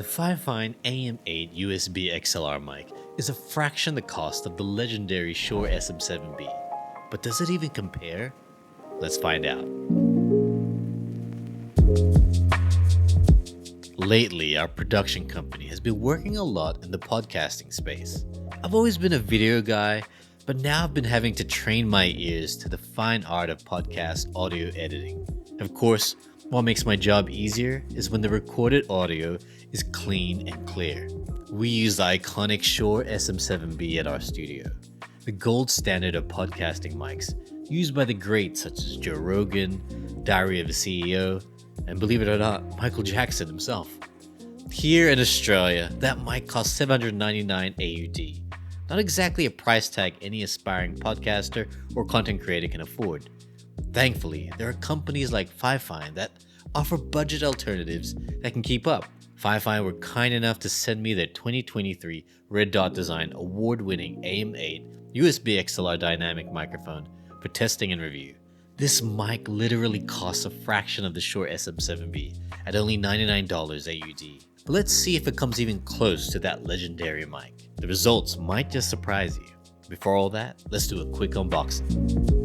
The Fifine AM8 USB XLR mic is a fraction the cost of the legendary Shure SM7B. But does it even compare? Let's find out. Lately, our production company has been working a lot in the podcasting space. I've always been a video guy, but now I've been having to train my ears to the fine art of podcast audio editing. Of course, what makes my job easier is when the recorded audio is clean and clear. We use the iconic Shure SM7B at our studio, the gold standard of podcasting mics, used by the greats such as Joe Rogan, Diary of a CEO, and believe it or not, Michael Jackson himself. Here in Australia, that mic costs 799 AUD. Not exactly a price tag any aspiring podcaster or content creator can afford. Thankfully, there are companies like Fifine that offer budget alternatives that can keep up. Fifine were kind enough to send me their 2023 Red Dot Design award-winning AM8 USB XLR dynamic microphone for testing and review. This mic literally costs a fraction of the Shure SM7B at only $99 AUD. But let's see if it comes even close to that legendary mic. The results might just surprise you. Before all that, let's do a quick unboxing.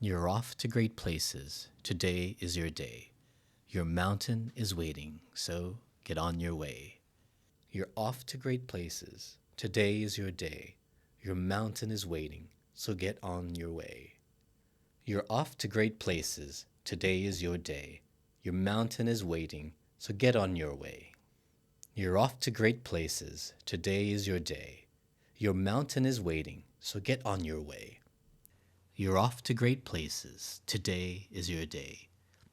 You're off to great places. Today is your day. Your mountain is waiting, so get on your way. You're off to great places. Today is your day. Your mountain is waiting, so get on your way. You're off to great places. Today is your day. Your mountain is waiting, so get on your way. You're off to great places. Today is your day. Your mountain is waiting, so get on your way. You're off to great places. Today is your day.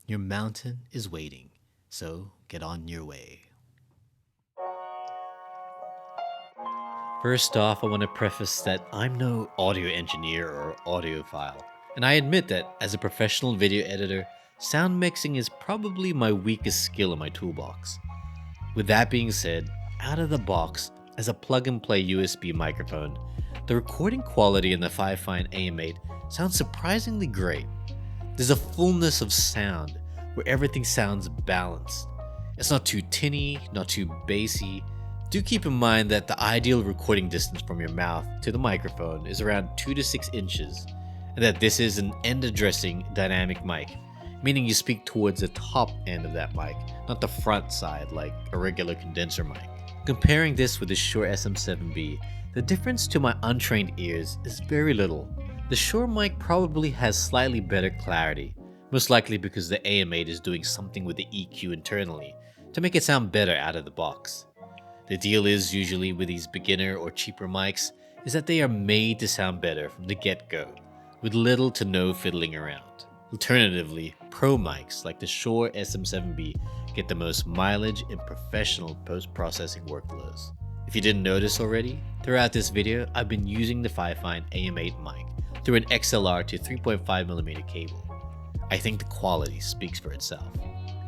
Your mountain is waiting, so get on your way. First off, I want to preface that I'm no audio engineer or audiophile, and I admit that as a professional video editor, sound mixing is probably my weakest skill in my toolbox. With that being said, out of the box, as a plug-and-play USB microphone, the recording quality in the Fifine AM8 sounds surprisingly great. There's a fullness of sound where everything sounds balanced. It's not too tinny, not too bassy. Do keep in mind that the ideal recording distance from your mouth to the microphone is around 2 to 6 inches, and that this is an end-addressing dynamic mic, meaning you speak towards the top end of that mic, not the front side like a regular condenser mic. Comparing this with the Shure SM7B, the difference to my untrained ears is very little. The Shure mic probably has slightly better clarity, most likely because the AM8 is doing something with the EQ internally to make it sound better out of the box. The deal is usually with these beginner or cheaper mics is that they are made to sound better from the get-go, with little to no fiddling around. Alternatively, pro mics like the Shure SM7B get the most mileage in professional post-processing workflows. If you didn't notice already, throughout this video I've been using the Fifine AM8 mic through an XLR to 3.5mm cable. I think the quality speaks for itself.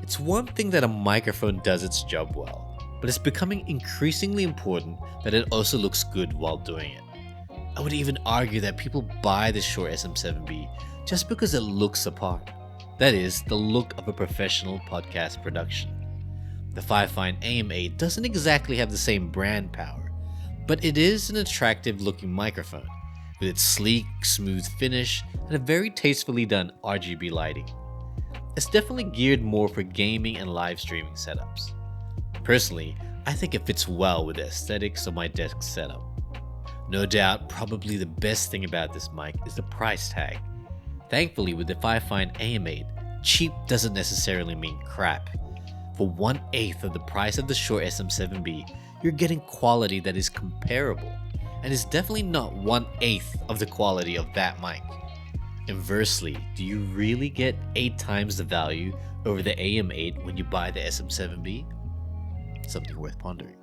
It's one thing that a microphone does its job well, but it's becoming increasingly important that it also looks good while doing it. I would even argue that people buy the Shure SM7B just because it looks the part. That is, the look of a professional podcast production. The Fifine AM8 doesn't exactly have the same brand power, but it is an attractive looking microphone, with its sleek, smooth finish and a very tastefully done RGB lighting. It's definitely geared more for gaming and live streaming setups. Personally, I think it fits well with the aesthetics of my desk setup. No doubt, probably the best thing about this mic is the price tag. Thankfully, with the Fifine AM8, cheap doesn't necessarily mean crap. For 1/8 of the price of the Shure SM7B, you're getting quality that is comparable, and is definitely not 1/8 of the quality of that mic. Inversely, do you really get 8 times the value over the AM8 when you buy the SM7B? Something worth pondering.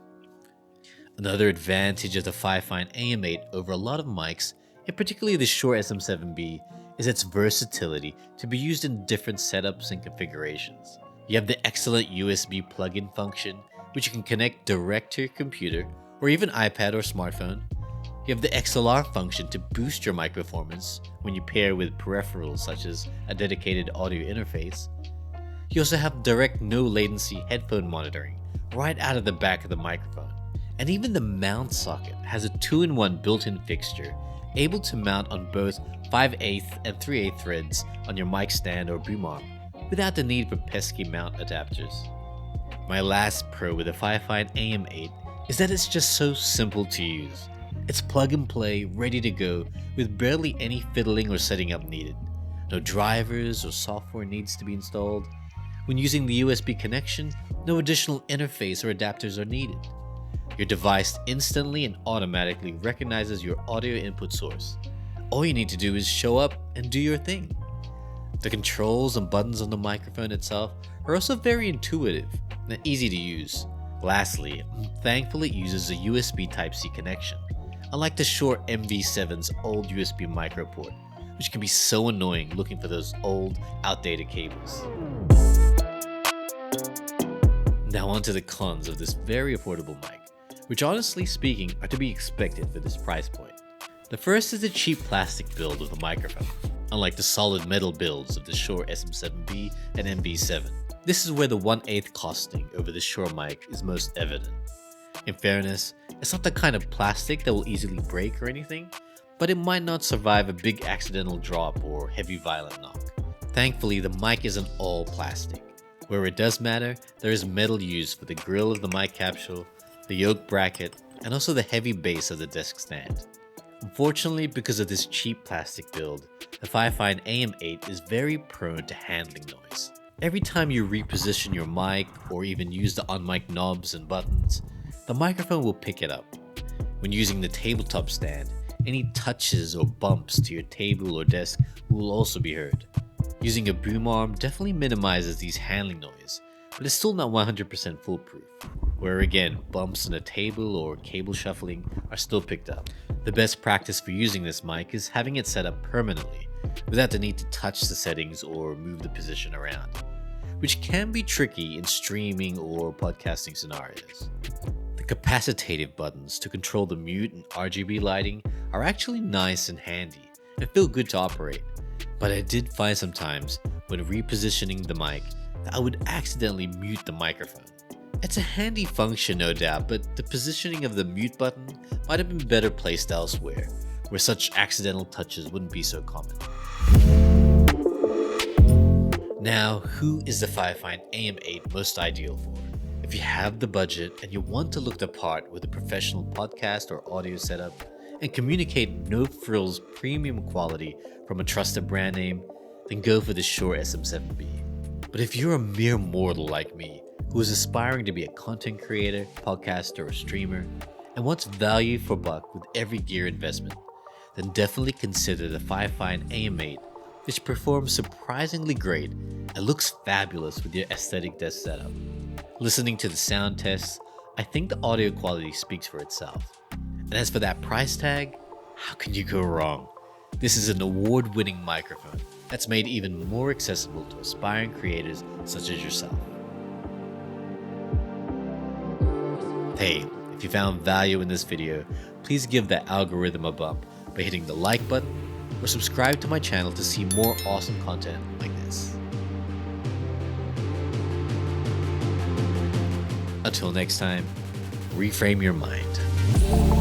Another advantage of the Fifine AM8 over a lot of mics, and particularly the Shure SM7B, is its versatility to be used in different setups and configurations. You have the excellent USB plug-in function, which you can connect direct to your computer or even iPad or smartphone. You have the XLR function to boost your mic performance when you pair with peripherals such as a dedicated audio interface. You also have direct no latency headphone monitoring right out of the back of the microphone. And even the mount socket has a 2-in-1 built-in fixture able to mount on both 5/8 and 3/8 threads on your mic stand or boom arm without the need for pesky mount adapters. My last pro with the Fifine AM8 is that it's just so simple to use. It's plug and play, ready to go, with barely any fiddling or setting up needed. No drivers or software needs to be installed. When using the USB connection, no additional interface or adapters are needed. Your device instantly and automatically recognizes your audio input source. All you need to do is show up and do your thing. The controls and buttons on the microphone itself are also very intuitive and easy to use. Lastly, I'm thankful it uses a USB Type-C connection, unlike the Shure MV7's old USB micro port, which can be so annoying looking for those old, outdated cables. Now onto the cons of this very affordable mic, which honestly speaking are to be expected for this price point. The first is the cheap plastic build of the microphone, unlike the solid metal builds of the Shure SM7B and MV7. This is where the 1/8 costing over the Shure mic is most evident. In fairness, it's not the kind of plastic that will easily break or anything, but it might not survive a big accidental drop or heavy violent knock. Thankfully, the mic isn't all plastic. Where it does matter, there is metal used for the grill of the mic capsule, the yoke bracket, and also the heavy base of the desk stand. Unfortunately, because of this cheap plastic build, the Fifine AM8 is very prone to handling noise. Every time you reposition your mic or even use the on-mic knobs and buttons, the microphone will pick it up. When using the tabletop stand, any touches or bumps to your table or desk will also be heard. Using a boom arm definitely minimizes these handling noise, but it's still not 100% foolproof, where again, bumps on a table or cable shuffling are still picked up. The best practice for using this mic is having it set up permanently, without the need to touch the settings or move the position around, which can be tricky in streaming or podcasting scenarios. The capacitative buttons to control the mute and RGB lighting are actually nice and handy and feel good to operate, but I did find sometimes when repositioning the mic that I would accidentally mute the microphone. It's a handy function no doubt, but the positioning of the mute button might have been better placed elsewhere, where such accidental touches wouldn't be so common. Now, who is the Fifine AM8 most ideal for? If you have the budget and you want to look the part with a professional podcast or audio setup and communicate no frills premium quality from a trusted brand name, then go for the Shure SM7B. But if you're a mere mortal like me, who is aspiring to be a content creator, podcaster, or streamer, and wants value for buck with every gear investment, then definitely consider the Fifine AM8, which performs surprisingly great and looks fabulous with your aesthetic desk setup. Listening to the sound tests, I think the audio quality speaks for itself. And as for that price tag, how can you go wrong? This is an award-winning microphone that's made even more accessible to aspiring creators such as yourself. Hey, if you found value in this video, please give that algorithm a bump by hitting the like button or subscribe to my channel to see more awesome content like this. Until next time, reframe your mind.